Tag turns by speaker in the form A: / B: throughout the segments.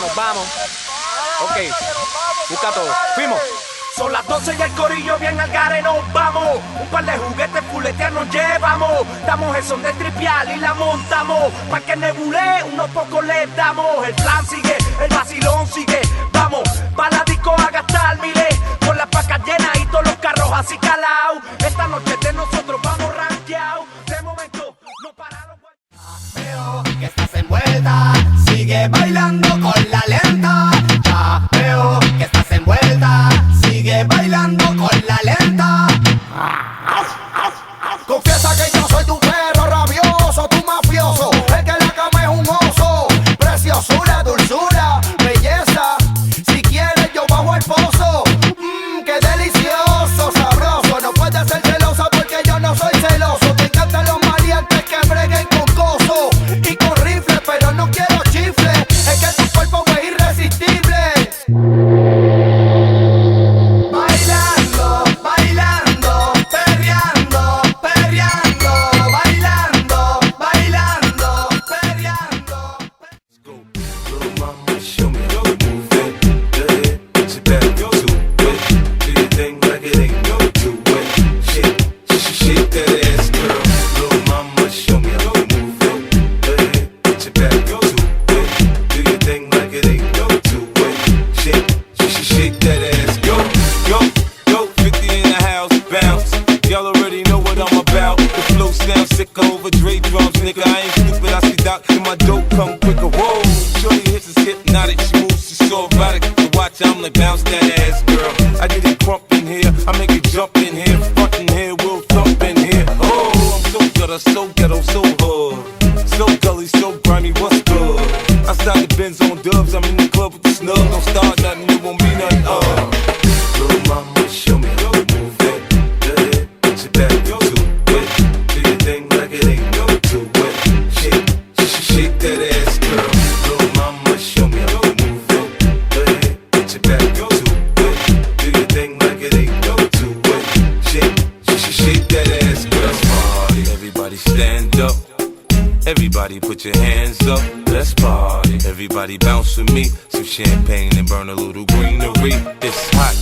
A: nos vamos. Ok, busca todo. Fuimos.
B: Son las 12 y el corillo bien al gare nos vamos. Un par de juguetes fuleteas nos llevamos. Damos el son de tripial y la montamos. Pa' que nebule, unos pocos le damos. El plan sigue, el vacilón sigue. Vamos, pa' la disco a gastar miles. Con las pacas llenas y todos los carros así calados. Esta noche de nosotros vamos rankeados. De momento, no pararon.
C: Veo que estás envuelta, sigue bailando con la lenta. Ya veo que estás envuelta, sigue bailando con la lenta. Confiesa que yo soy tu perro rabioso, tu mafioso, el que en la cama es un oso. Preciosura, dulzura, belleza, si quieres yo bajo el pozo. Qué delicioso, sabroso, no puedes ser celosa porque yo no soy celoso. Te encantan los maleantes que breguen con coso y con rifle, pero no quiero chifle. Es que tu cuerpo es irresistible. Bailando, bailando, perreando, perreando, bailando, bailando, perreando.
D: Little mama, show me how to move it. Go ahead, put your back to it. Do your thing like it ain't no do it. Shake that ass, girl. Little mama, show me how to move it. Go ahead, put your back to it. Do your thing like it ain't no do it. Shake that ass, go, 50 in the house, bounce. Y'all already know what I'm about. The flow sounds sicker over Dre drums, nigga. I ain't stupid, I see Doc in my dope come quicker. Whoa, shorty hits is hypnotic, she moves, she's so erotic. To watch, I'm like bounce that ass, girl. I get it crump in here, I make it jump in here, front in here, we'll thump in here. Oh, I'm so gutter, so ghetto, so hood, so gully, so grimy. What's good? I start the Benz on dubs, I'm in the club with the snug. Don't start nothing, it won't be nothing. Little mama, show me how to move it. Go ahead, put your back to it. Do your thing like it ain't no to it. Shake that ass, girl. Little mama, show me how to move it. Go ahead, put your back to it. Do your thing like it ain't no to it. Shake that ass, girl. Let's party, everybody stand up. Everybody put your hands up, let's party. Everybody bounce with me, some champagne and burn a little greenery. It's hot,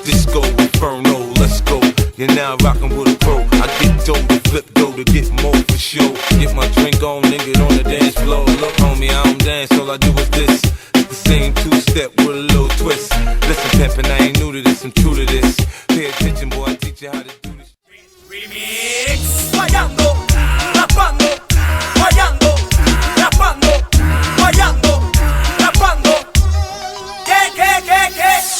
D: disco inferno, let's go. You're now rockin' with a pro. I get dough to flip dough to get more for show. Get my drink on, nigga, on the dance floor. Look, homie, I don't dance, all I do is this. It's the same two-step with a little twist. Listen, pimpin', I ain't new to this, I'm true to this. Pay attention, boy, I teach you how to do this.
B: Remix. Fallando, rapando, fallando, rapando, fallando, rapando. ¿Qué?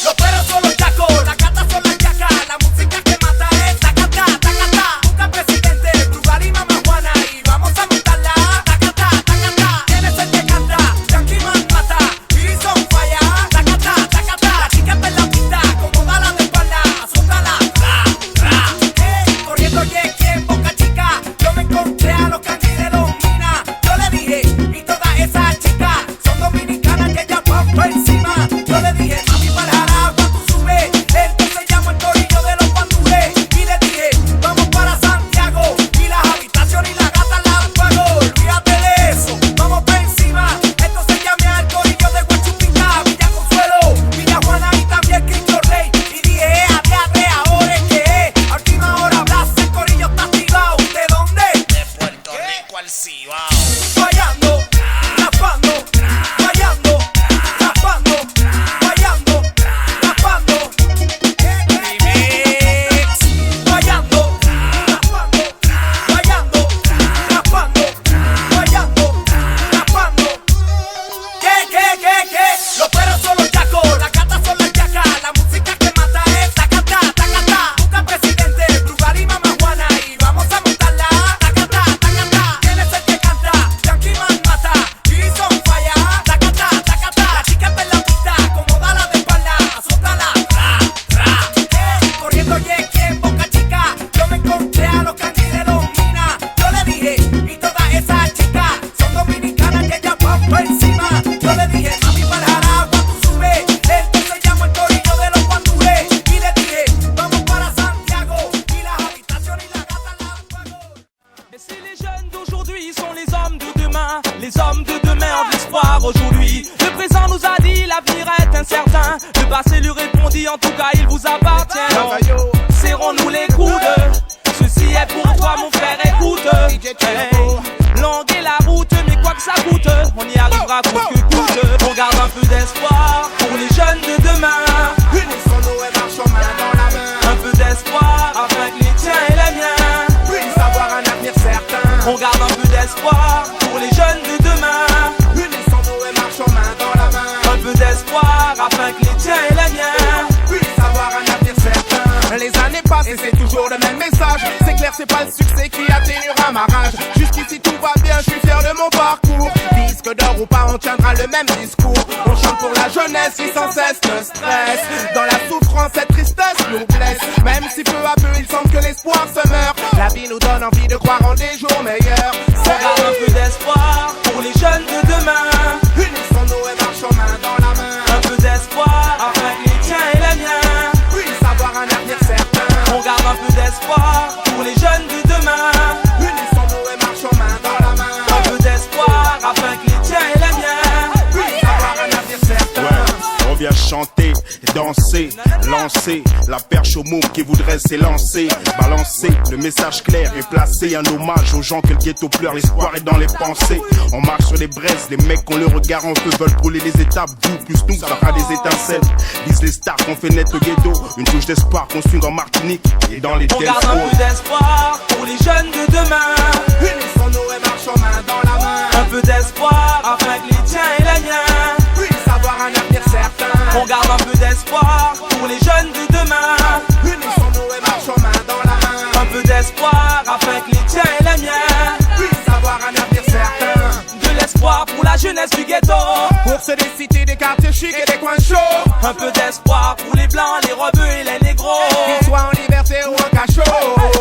B: Los perros son los chacos, las gatas son las chacas. La música que mata es tacata, tacata. Busca presidente, Brugal y Mamá Juana y vamos a montarla. Tacata, tacata. Tienes el que canta, Yankee Man mata. Wilson falla, tacata, tacata. La chica está en la pista, como bala de espalda. Azútala, ra, ra. Corriendo, yeah, Boca Chica. Yo me passé lui répondit, en tout cas il vous appartient. Serrons-nous les coudes, ceci est pour toi mon frère, écoute. Hey, longue est la route, mais quoi que ça coûte, on y arrivera coûte que coûte. On garde un peu d'espoir pour les jeunes de demain.
C: Unissons-nous et marchons main dans la main.
B: Un peu d'espoir afin que les tiens et les miens
C: Puissent avoir un avenir certain.
B: on garde un peu d'espoir pour les jeunes de demain.
C: Unissons-nous et marchons main dans la main.
B: Un peu d'espoir afin que les tiens et les miens
C: Puissent avoir un avenir certain. Les années passent et c'est toujours le même message. C'est clair, c'est pas le succès qui atténuera ma rage. Jusqu'ici tout va bien, je suis fier de mon parcours. Disque d'or ou pas, on tiendra le même discours. On chante pour la jeunesse qui sans cesse me stresse. Dans la souffrance, cette tristesse nous blesse. Même si peu à peu il semble que l'espoir se meurt, la vie nous donne envie de croire en des jours meilleurs.
B: on garde un peu d'espoir pour les jeunes de demain.
C: Unissons-nous et marchons main dans la main.
B: Un peu d'espoir afin que les tiens et les miens
C: Puissent avoir un avenir certain.
B: on garde un peu d'espoir pour les jeunes de demain.
C: Unissons-nous et marchons main dans la main.
B: Un peu d'espoir afin que les tiens et les miens
C: Puissent avoir un avenir certain.
E: Ouais, on vient chanter, danser, lancer la perche au môme qui voudrait s'élancer. Balancer le message clair et placer un hommage aux gens que le ghetto pleure. L'espoir est dans les pensées. On marche sur les braises, les mecs ont le regard en feu veulent brûler les étapes. Vous plus nous, ça fera des étincelles. Vise les stars qu'on fait naître au ghetto. Une touche d'espoir qu'on swing en Martinique et dans les
B: on garde un peu d'espoir pour les jeunes de demain.
C: Unissons-nous et marchons main dans la main.
B: Un peu d'espoir afin que les tiens et les miens
C: Puissent avoir un avenir certain.
B: on garde un peu d'espoir pour les jeunes de demain.
C: Unissons-nous et marchons main dans la main.
B: Un peu d'espoir afin que les tiens et les miens
C: Puissent avoir un avenir certain.
B: de l'espoir pour la jeunesse du ghetto.
C: Pour ceux des cités, des quartiers chics et des coins chauds.
B: Un peu d'espoir pour les blancs, les rebeux et les négros.
C: Qu'ils soient en liberté ou en cachot.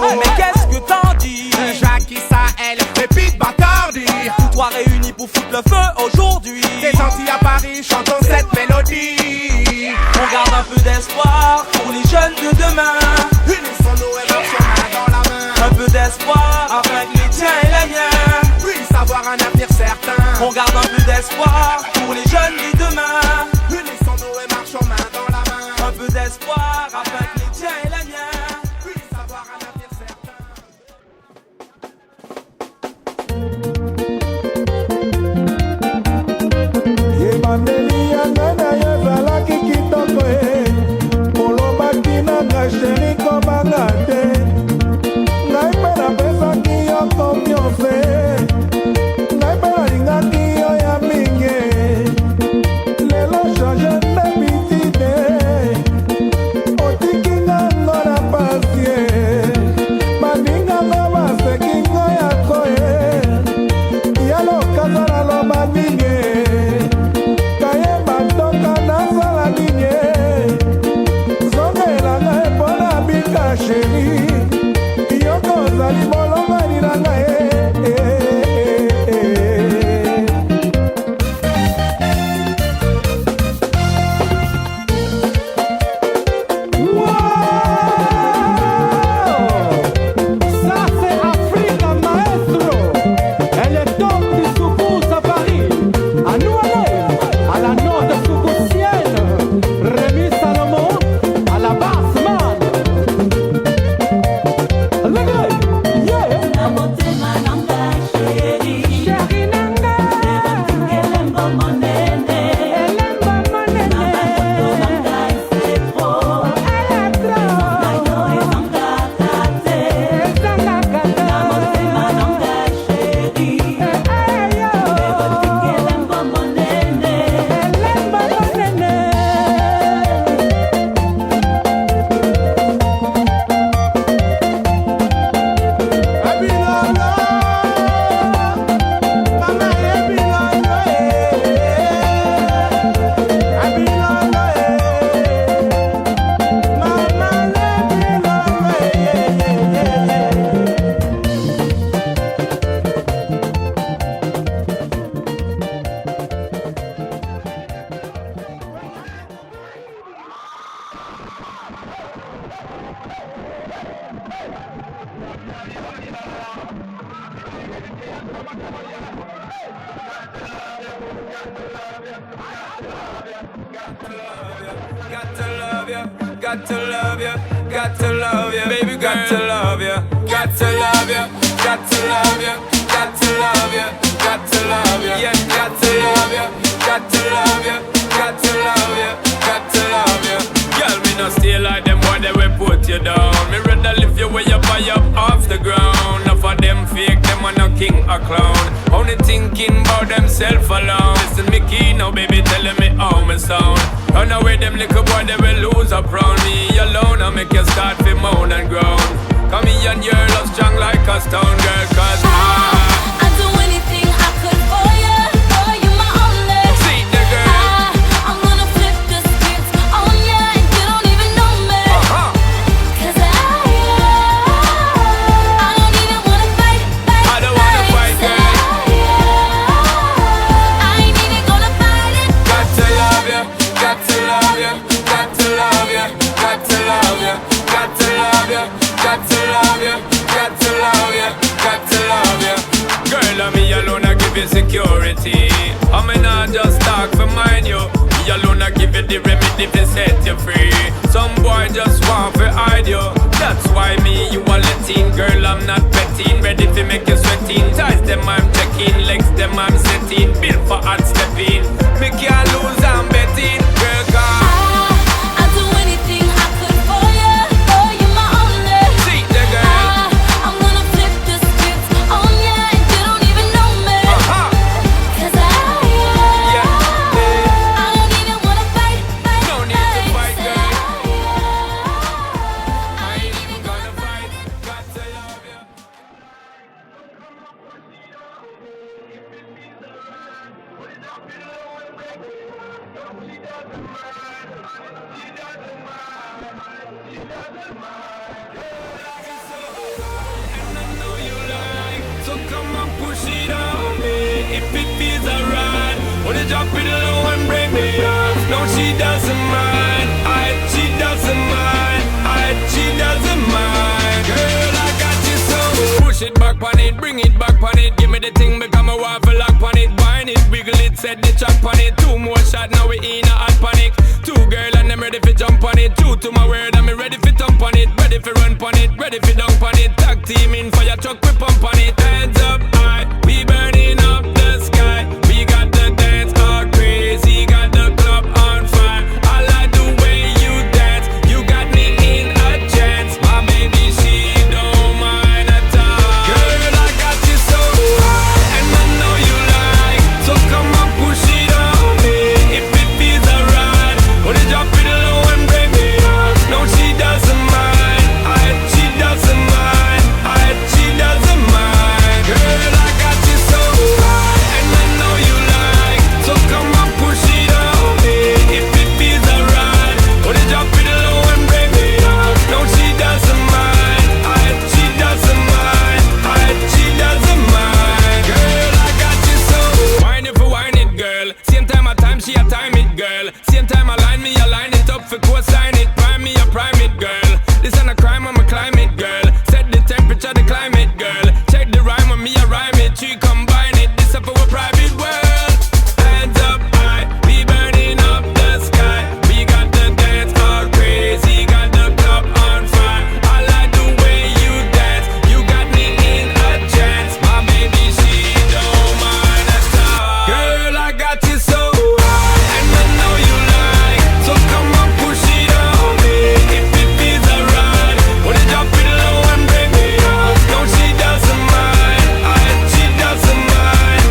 B: Mais qu'est-ce que t'en dis?
C: Jacques, Sahel, Pépite, Bacardi.
B: Tous trois réunis pour foutre le feu aujourd'hui.
C: Des Antilles à Paris, chantons cette mélodie.
B: On garde un peu d'espoir pour les jeunes de demain.
C: Unissons-nous et marchons main dans la main.
B: Un peu d'espoir afin que les tiens et les miens
C: Puissent avoir un avenir certain.
B: on garde un peu d'espoir pour les jeunes de demain.
C: Unissons-nous et marchons main dans la main.
B: Un peu d'espoir afin que les tiens et les miens
C: Puissent avoir un avenir certain.
F: Yebandeli ya ngana yazalaki kitoko molobaki na nga sheri kobanga te ngai mpe napesaki yo konfiance ngai mpe nalingaki yo ya mingi lelo change nde bitide otiki ngango na pasie baninganga baseki ngo ya koye yalokaza naloba mingi chérie, yoko zali bolonga niranga Yeah!
D: got to love you, got to love you, baby, got to love you, got to love you, got to love you, got to love you, got to love you, yeah, got to love you, got to love you, got to love you, got to love you. Girl, me no stay like them boy, they will put you down. Me rather lift you way up high up off the ground. Enough of them fake, them are no king or clown. Only thinking about themself alone. Listen me key now, baby, telling me how me sound. Run away them little boy, they will lose up round me alone. I make you start to moan and groan. Come here and your love strong like a stone, girl, cause
G: I'd do anything I could for you. For you my only.
D: See the girl.
G: I'm gonna flip the script on you and you don't even know me. Cause I don't even wanna fight.
D: I don't wanna fight, girl.
G: I ain't even gonna fight it.
D: Got to love you, got to love you, got to love you, got to love you, got to love you, got to love you, got to love you, got to love you. Girl, I'm me alone, I give you security. I may not just talk for mine, you. Me alone, I give you the remedy to set you free. Some boy just want to hide you. That's why me, you are letting. Girl, I'm not betting. Ready to make you sweating. Ties them I'm checking, legs them I'm setting. Built for hard stepping. Me can't lose, I'm betting. Girl, come.
G: I'd do anything I could for you. For you my only.
D: See the girl.
G: I'm gonna flip the script on you and you don't even know me. Cause I don't even wanna fight.
D: No need to fight, girl.
G: I ain't even gonna
D: fight. Got to love you. So come and push it on me if it feels alright. Wanna drop it low and break me off. No, she doesn't mind. She doesn't mind. She doesn't mind. Girl, I got you so. Push it back on it, bring it back on it. Give me the thing, become a waffle lock on it. Wine it, wiggle it, set the track on it. 2 more shots, now we in a hot panic. 2 girl and I'm ready for jump on it. True to my word, I'm ready for thump on it. Ready for run on it, ready for dunk on it. Tag team in fire truck, we pump on it. Hands up high, we burning up the sky. We got the dance all crazy, got the club on fire. I like the way you dance, you got me in a trance. My baby, she don't mind at all. Girl, I got you so high, and I know you like. So come on, push it on me if it feels alright. Wanna drop it low and break me off. No, she doesn't mind. She doesn't mind. She doesn't mind. Girl, I got you so high, and I know you like. So come on, push it on me if it feels alright. Wanna drop it low and break me off. No, she doesn't mind. She doesn't mind. She doesn't mind. Girl, I got you so. Wine it for wine it, girl. Same time I time, she a time it, girl. Same time I line me, I line it up for co-sign it. Prime me, I prime it, girl. This ain't a crime, I'm a climate, girl. Set the temperature, the climate, girl. Check the rhyme on me, I rhyme it. She combine it, this up for a private world. Hands up high, we burning up the sky. We got the dance all crazy, got the club on fire. I like the way you dance, you got me in a trance. My baby, she don't mind at all. Girl, I got you so high, and I know you like. So come on, push it on me if it feels alright. Wanna drop it low and break me off. No, she doesn't mind. She doesn't mind.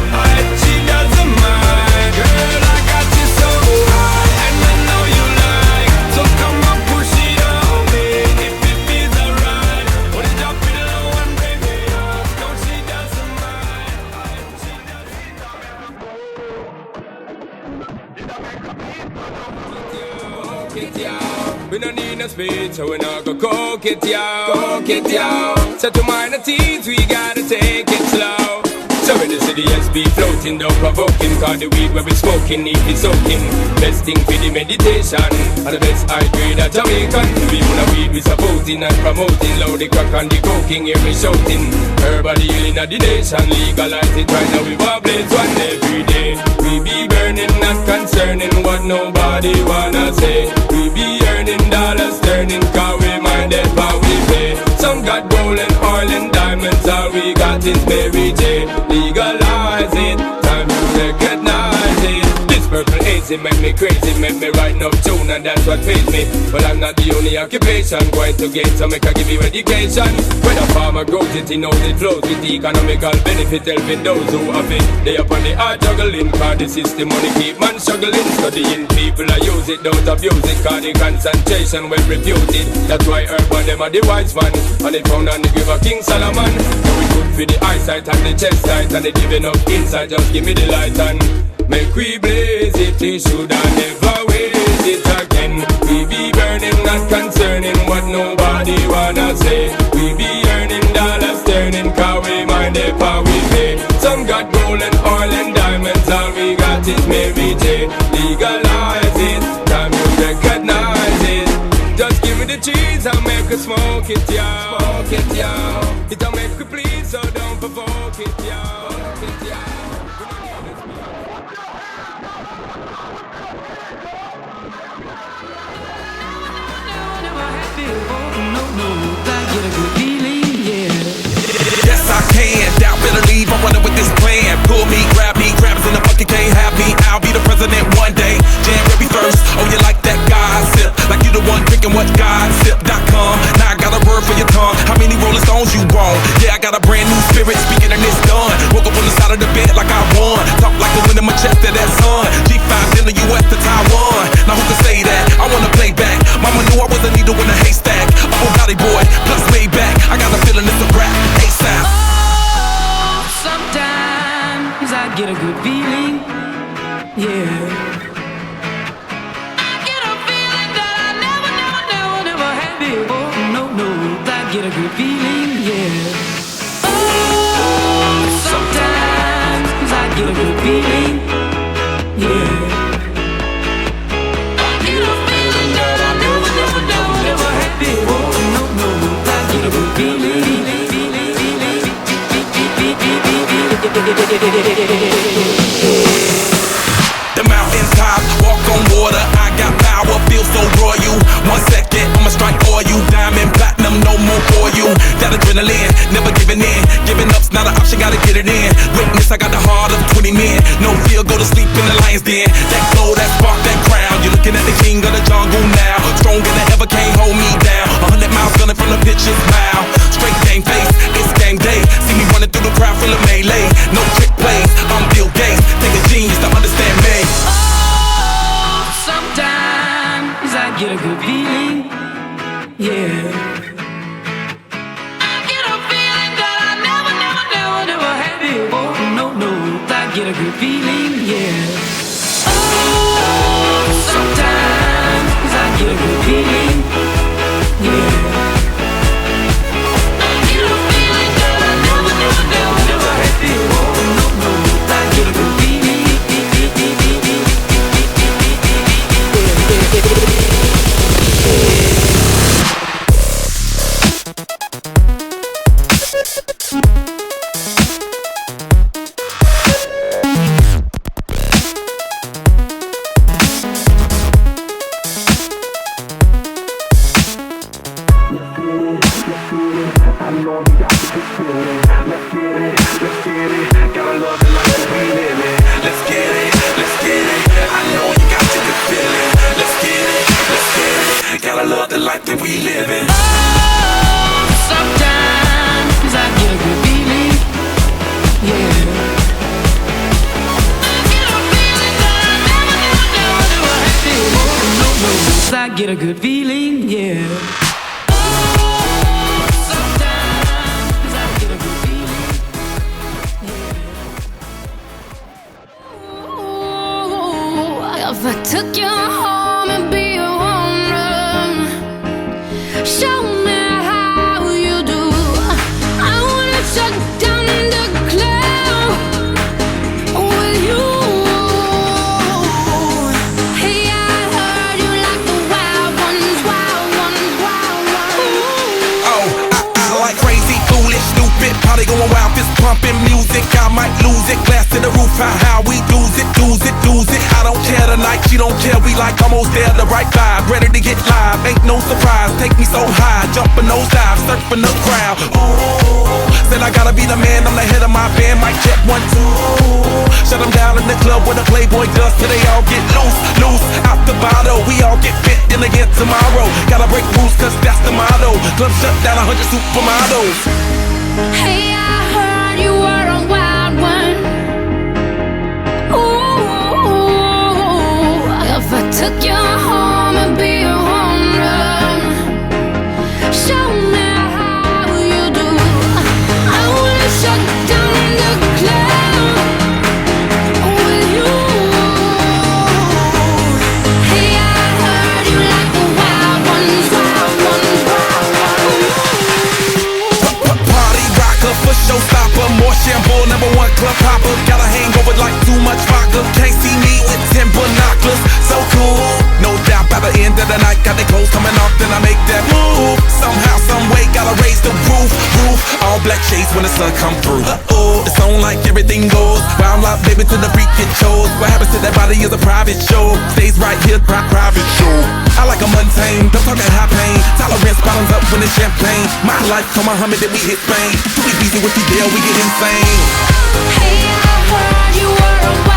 D: She doesn't mind. Girl, I got you so high, and I know you like. So come on, push it on me if it feels alright. Wanna drop it low and break me off. No, she doesn't mind. She doesn't. We don't need no speed, so we not go coke it, yo. Coke it, yo. Set to minor teens, we gotta take it slow. So in the city, SB floating, don't provoking. Cause the weed where we smoking, need it soaking. Best thing for the meditation, and the best high grade at Jamaican. We wanna weed, we support
H: dosing and promoting. Loud the crack and the coking, hear me shouting. Herbal healing of the nation, legalize it right now. We want blaze one every day. We be burning, not concerning what nobody wanna say. We be earning dollars, turning, cause we minded how we pay. Some got gold and oil and diamonds, all we got is Mary J. Legalize it, time to recognize it. This purple hazy make me crazy, make me write no tune, and that's what pays me. But I'm not the only occupation, going to gain, so make I give you education. When a farmer grows it, he knows it flows with the economical benefit, helping those who have it. They up on the hard juggling, cause the system money keep man struggling. Studying people, I use it, don't abuse it, cause the concentration well reputed. That's why urban them are the wise one, and they found on the give of King Solomon. So we good for the eyesight and the chest sight, and they giving up inside, just give me the light and make we blaze it, we should have never waste it again. We be burning, not concerning what nobody wanna say. We be earning dollars, turning, cause we mind if how we pay. Some got gold and oil and diamonds, all we got is Mary J. Legalize it, time to recognize it. Just give me the cheese, I'll make us smoke it, y'all. Smoke it, y'all. It'll make we please, so don't provoke it, y'all. Smoke it, y'all.
I: Yes, I can. Doubt, better leave. I'm running with this plan. Pull me, grab us in the bucket, can't have me. I'll be the president one day. January 1st. Oh, you like that gossip? Like you the one drinking what gossip.com. Now I got a word for your tongue. How many Rolling Stones you want? Yeah, I got a brand new spirit. Speaking and it's done. Woke up on the side of the bed like I won. Talk like the wind in my chest to that sun. G5 in the US to Taiwan. Now who can say that? I wanna play back. Mama knew I was a needle in a haystack. Oh, Gotti boy, plus way back. I got a feeling it's a rap. ASAP.
J: Oh, sometimes I get a good feeling, yeah. I get a feeling that I never had before. No, I get a good feeling, yeah. Oh, sometimes I get a good feeling, yeah. I get a feeling that I never had before. No, I get a good feeling.
I: The mountain top, walk on water. I got power, feel so royal. 1 second, I'ma strike for you. Diamond, platinum, no more for you. That adrenaline, never giving in. Giving up's not an option, gotta get it in. Witness, I got the heart of 20 men. No fear, go to sleep in the lion's den. That glow, that spark, that crown. You're looking at the king of the jungle now. Stronger than ever, can't hold me down. 100 miles gunning from the pitcher's mouth. Straight game face, it's game day. See me running through the crowd, full of melee. No trick plays, I'm Bill Gates. Take a genius to understand me.
J: Oh, sometimes I get a good feeling, yeah. I get a feeling that I never had before. No, I get a good feeling, yeah. Oh, sometimes I get a good feeling, yeah. I get a feeling that I never had before. No, I get a good feeling. Get a good feeling, yeah. Sometimes I get a good feeling, yeah. Ooh, if I took you home and be a woman, show me how you do. I wanna shut down the club with you. Hey, I heard you like the wild ones,
I: Party going wild, fist pumping music. I might lose it. Glass to the roof, how we lose it, lose it, lose it. I don't care tonight, she don't care. We like almost there, the right vibe. Ready to get live, ain't no surprise. Take me so high, jumping those dives, surfing the crowd. Ooh, said I gotta be the man, I'm the head of my band. Mic check 1, 2. Shut them down in the club where the Playboy does till they all get loose, loose. Out the bottle, we all get fit in again tomorrow. Gotta break rules, cause that's the motto. Club shut down 100 supermodels.
G: Hey, I heard you were a wild one. Ooh, if I took you home and be a home run, show me how you do. I wanna shut down the club with you. Hey, I heard you like the wild ones, wild ones, wild ones.
I: Party rocker for showstopper. More shampoo, #1 club hopper. Got a hangover like too much vodka. Can't see me with 10 binoculars. So cool, no doubt by the end of the night. Got the clothes coming off, then I make that move. Somehow, some way, gotta raise the roof. All black shades when the sun come through. Uh-oh, it's on like everything goes. Wild out, baby, to the freak it shows. What happens to that body is a private show. Stays right here, private show. I like a mundane, don't talk that high pain. Tolerance bottoms up when it's champagne. My life, come Muhammad, then we hit Spain. Too easy with the deal, we get insane.
G: Hey, I heard you were a wild